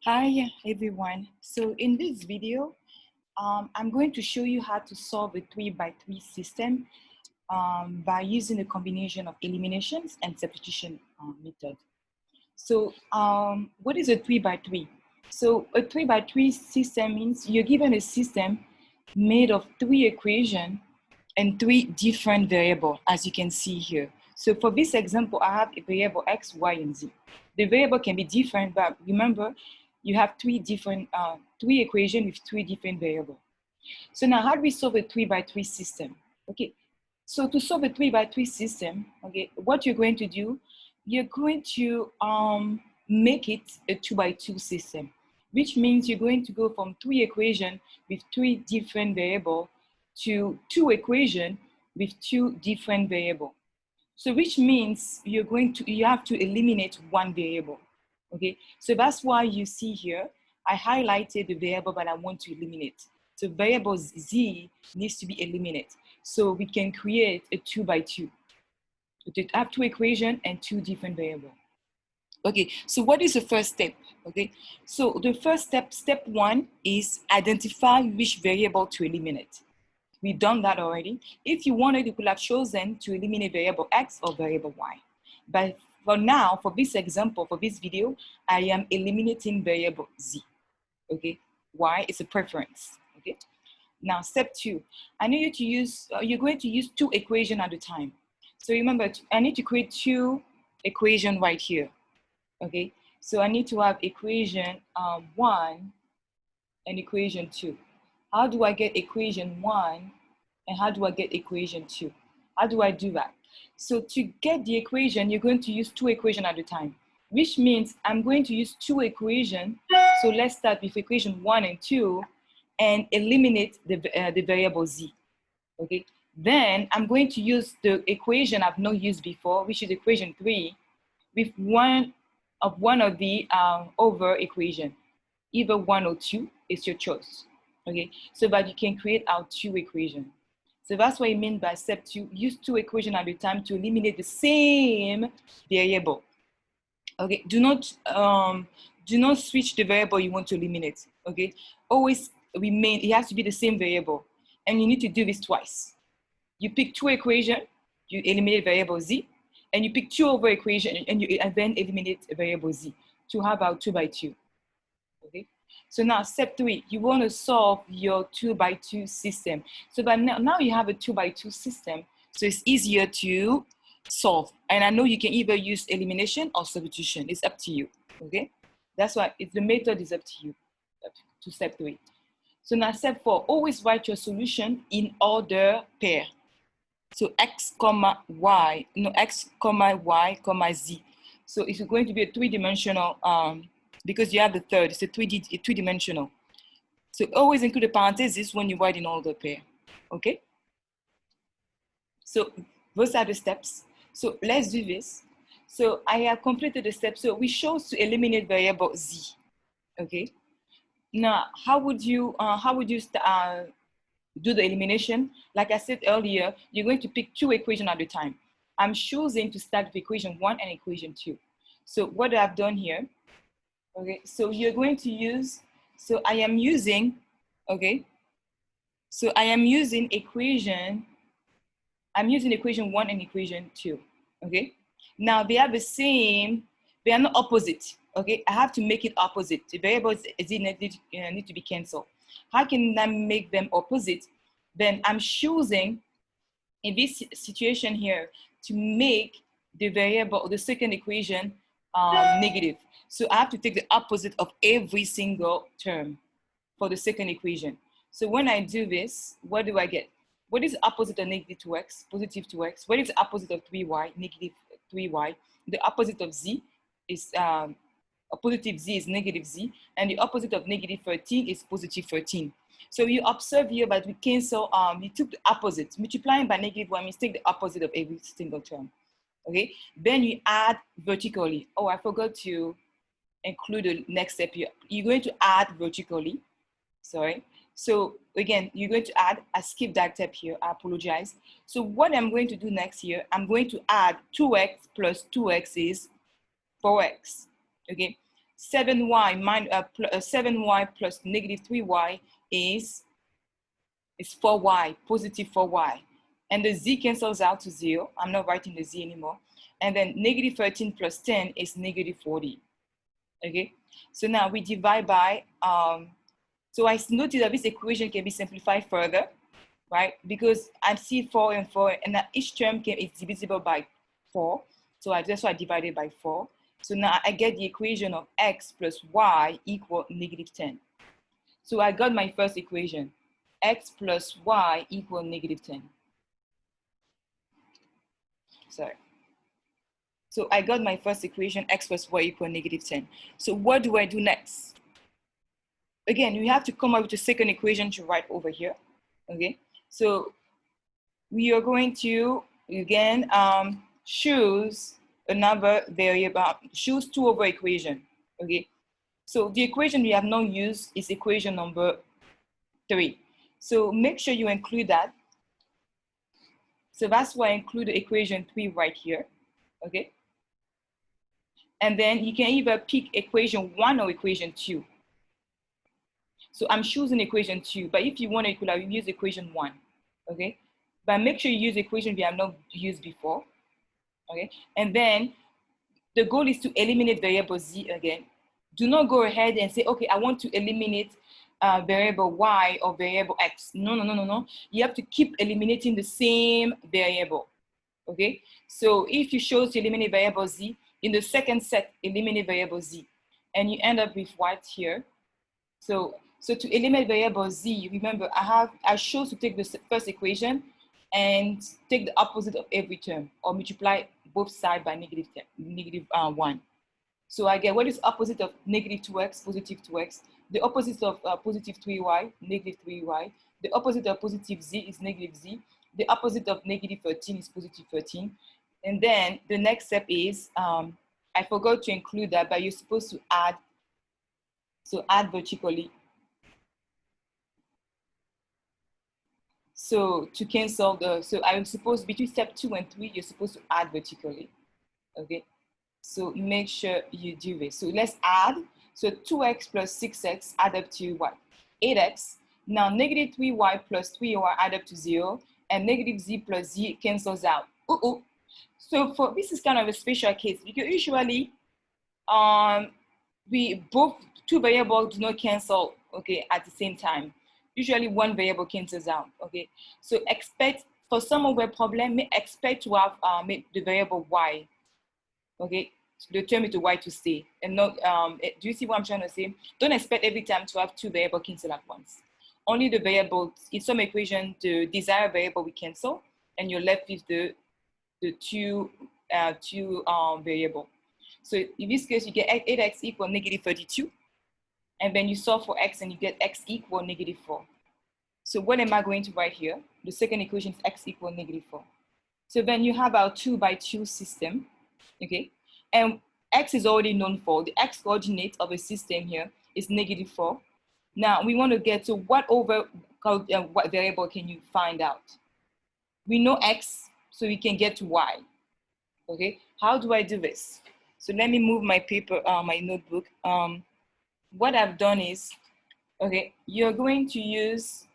Hi everyone. So in this video, I'm going to show you how to solve a 3x3 system by using a combination of eliminations and substitution method. So what is a 3x3? So a 3x3 system means you're given a system made of 3 equations and 3 different variables, as you can see here. So for this example, I have a variable x, y, and z. The variable can be different, but remember, you have 3 equations with 3 different variables. So now how do we solve a 3x3 system? Okay, so to solve a 3x3 system, okay, what you're going to do, you're going to make it a 2x2 system, which means you're going to go from 3 equations with 3 different variables to 2 equations with 2 different variables. So which means you have to eliminate 1 variable. Okay, so that's why you see here, I highlighted the variable that I want to eliminate. So variable z needs to be eliminated. So we can create a 2x2. We have 2 equations and 2 different variables. Okay, so what is the first step? Okay, so the first step 1 is identify which variable to eliminate. We've done that already. If you wanted, you could have chosen to eliminate variable x or variable y. But for now, for this example, for this video, I am eliminating variable z. Okay, y is a preference. Okay, now step 2, I need you to use, you're going to use 2 equations at a time. So remember, I need to create 2 equations right here. Okay, so I need to have equation 1 and equation 2. How do I get equation 1 and how do I get equation 2? How do I do that? So to get the equation, you're going to use 2 equations at a time, which means I'm going to use 2 equations. So let's start with equation 1 and 2 and eliminate the variable z. Okay, then I'm going to use the equation I've not used before, which is equation 3, with one of the over equation. Either 1 or 2 is your choice. Okay, so that you can create our 2 equations. So that's what I mean by step 2, use 2 equations at a time to eliminate the same variable. Okay, do not switch the variable you want to eliminate. Okay, always remain, it has to be the same variable. And you need to do this twice. You pick 2 equations, you eliminate variable z, and you pick 2 over equation and then eliminate variable z to have our 2x2. Okay, so now step 3, you want to solve your 2x2 system. So but now you have a 2x2 system, so it's easier to solve. And I know you can either use elimination or substitution. It's up to you. Okay, that's why the method is up to you. To step 3. So now step 4, always write your solution in order pair. So x comma y, x comma y comma z. So it's going to be a 3-dimensional because you have the third, it's a 3-dimensional. So always include a parenthesis when you write in order pair, okay? So those are the steps. So let's do this. So I have completed the steps. So we chose to eliminate variable z, okay? Now, how would you do the elimination? Like I said earlier, you're going to pick 2 equations at a time. I'm choosing to start with equation 1 and equation 2. So what I've done here, okay, so you're going to use, so I am using, okay, so I am using equation 1 and equation 2, okay? Now they are the same, they are not opposite, okay? I have to make it opposite. The variables need to be canceled. How can I make them opposite? Then I'm choosing, in this situation here, to make the variable, the second equation, negative. So I have to take the opposite of every single term for the second equation. So when I do this, what do I get? What is the opposite of negative 2x? Positive 2x. What is the opposite of 3y? Negative 3y. The opposite of z is, a positive z is negative z, and the opposite of negative 13 is positive 13. So you observe here that we cancel, we took the opposite. Multiplying by negative 1 means take the opposite of every single term. Okay, then you add vertically. Oh, I forgot to include the next step here. You're going to add vertically, sorry. So again, you're going to add, I skipped that step here, I apologize. So what I'm going to do next here, I'm going to add 2x plus 2x is 4x, okay? 7y plus negative 3y is 4y, positive 4y. And the z cancels out to 0. I'm not writing the z anymore. And then negative 13 plus 10 is negative 40. Okay, so now we divide by, so I noticed that this equation can be simplified further, right? Because I see 4 and 4, and that each term is divisible by 4. So that's why I divided by 4. So now I get the equation of x plus y equal negative 10. So I got my first equation, x plus y equal negative 10. Sorry. So I got my first equation, x plus y equal negative 10. So what do I do next? Again, we have to come up with a second equation to write over here, okay? So we are going to, again, choose another variable, choose 2 over equation, okay? So the equation we have not used is equation number 3. So make sure you include that. So that's why I include the equation 3 right here, okay? And then you can either pick equation 1 or equation 2. So I'm choosing equation 2, but if you want to equalize, you use equation 1, okay? But make sure you use equation we have not used before, okay? And then the goal is to eliminate variable z again. Do not go ahead and say, okay, I want to eliminate variable y or variable x. No, no, no, no, no. You have to keep eliminating the same variable, okay? So if you chose to eliminate variable z, in the second set, eliminate variable z, and you end up with what here? So to eliminate variable z, remember I chose to take the first equation and take the opposite of every term, or multiply both sides by negative 1. So I get what is opposite of negative 2x, positive 2x. The opposite of positive 3y, negative 3y. The opposite of positive z is negative z. The opposite of negative 13 is positive 13. And then the next step is, I forgot to include that, but you're supposed to add. So add vertically. So to cancel so I'm supposed, between step 2 and 3, you're supposed to add vertically, okay? So make sure you do this. So let's add. So 2x plus 6x add up to what? 8x. Now negative 3y plus 3y add up to 0, and negative z plus z cancels out. So for this is kind of a special case, because usually both 2 variables do not cancel, okay, at the same time. Usually 1 variable cancels out, okay? So expect, for some of the problem, expect to have the variable y, okay? Determine to y to stay, and not, do you see what I'm trying to say? Don't expect every time to have 2 variables cancel at once. Only the variables, in some equation, the desired variable will cancel, and you're left with the two variable. So in this case, you get 8x equal negative 32, and then you solve for x and you get x equal negative 4. So what am I going to write here? The second equation is x equal negative 4. So then you have our 2 by 2 system, okay? And x is already known for. The x coordinate of a system here is negative 4. Now we want to get to what variable can you find out? We know x, so we can get to y, okay? How do I do this? So let me move my paper, my notebook. What I've done is, okay, you're going to use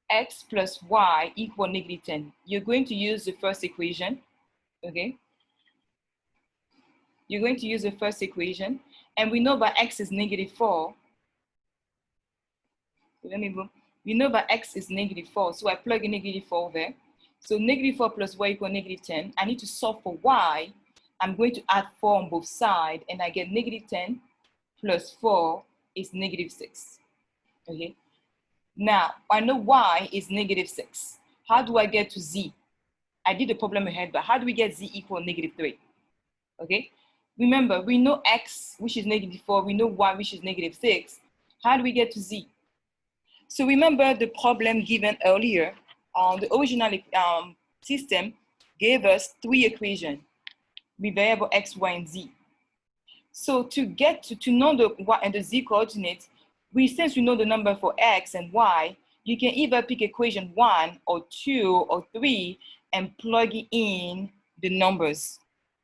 x plus y equal negative 10. You're going to use the first equation, okay? You're going to use the first equation, and we know that x is negative 4. So let me move. We know that x is negative 4, so I plug in negative 4 there. So negative 4 plus y equal negative 10. I need to solve for y. I'm going to add 4 on both sides, and I get negative 10 plus 4 is negative 6, okay? Now, I know y is negative 6. How do I get to z? I did the problem ahead, but how do we get z equal negative 3, okay? Remember, we know x, which is negative 4. We know y, which is negative 6. How do we get to z? So remember the problem given earlier. The original system gave us 3 equations with variable x, y, and z. So to get to know the y and the z coordinates, since we know the number for x and y, you can either pick equation 1 or 2 or 3 and plug in the numbers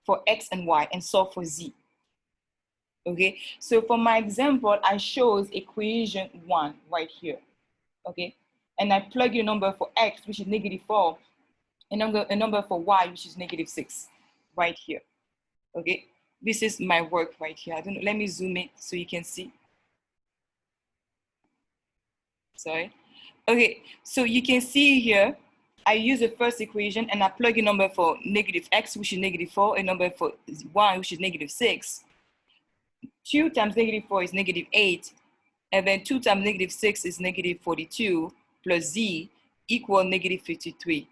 for x and y and solve for z. Okay, so for my example, I chose equation 1 right here. Okay, and I plug in a number for x, which is -4, and a number for y, which is -6, right here. Okay, this is my work right here. I don't know, let me zoom in so you can see. Sorry. Okay, so you can see here, I use the first equation and I plug a number for -x, which is -4, a number for y, which is -6. 2 times -4 is -8, and then 2 times -6 is -42, plus z equal -53.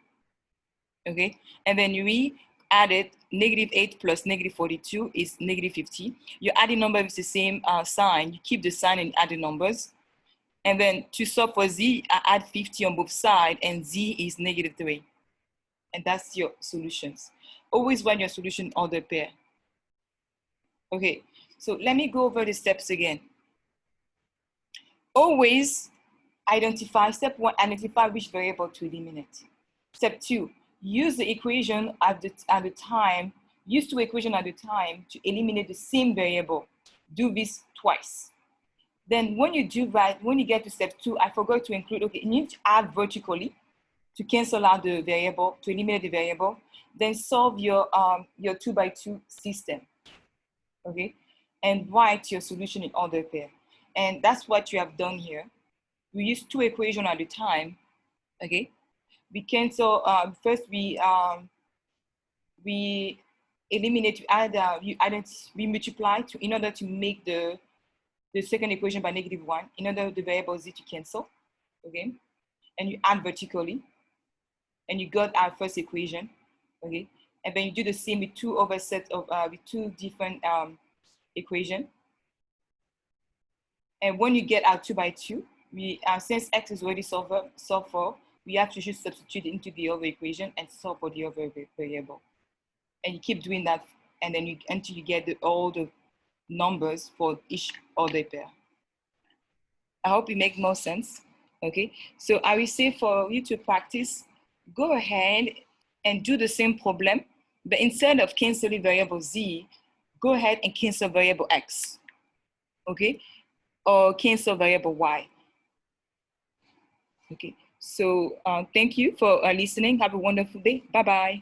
Okay, and then we added -8 plus -42 is -50. Your adding number is the same sign. You keep the sign and add the numbers. And then to solve for z, I add 50 on both sides, and z is -3. And that's your solutions. Always write your solution in order pair. Okay, so let me go over the steps again. Always identify, step 1, identify which variable to eliminate. Step 2, use the equation at the time, use 2 equations at the time to eliminate the same variable. Do this twice. Then when you do that, when you get to step 2, I forgot to include, okay, you need to add vertically to cancel out the variable, to eliminate the variable. Then solve your 2x2 system, okay? And write your solution in order pair. And that's what you have done here. We use 2 equations at a time, okay? We cancel, first we eliminate, we multiply in order to make the second equation by -1, in order the variable z to cancel, okay? And you add vertically, and you got our first equation, okay? And then you do the same with 2 other sets of, with 2 different equations. And when you get our 2x2, since x is already solved for, we have to just substitute into the other equation and solve for the other variable. And you keep doing that, and then until you get all the numbers for each other pair. I hope it makes more sense. Okay, so I will say for you to practice, go ahead and do the same problem, but instead of canceling variable z, go ahead and cancel variable x, okay? Or cancel variable y. Okay, so thank you for listening. Have a wonderful day. Bye-bye.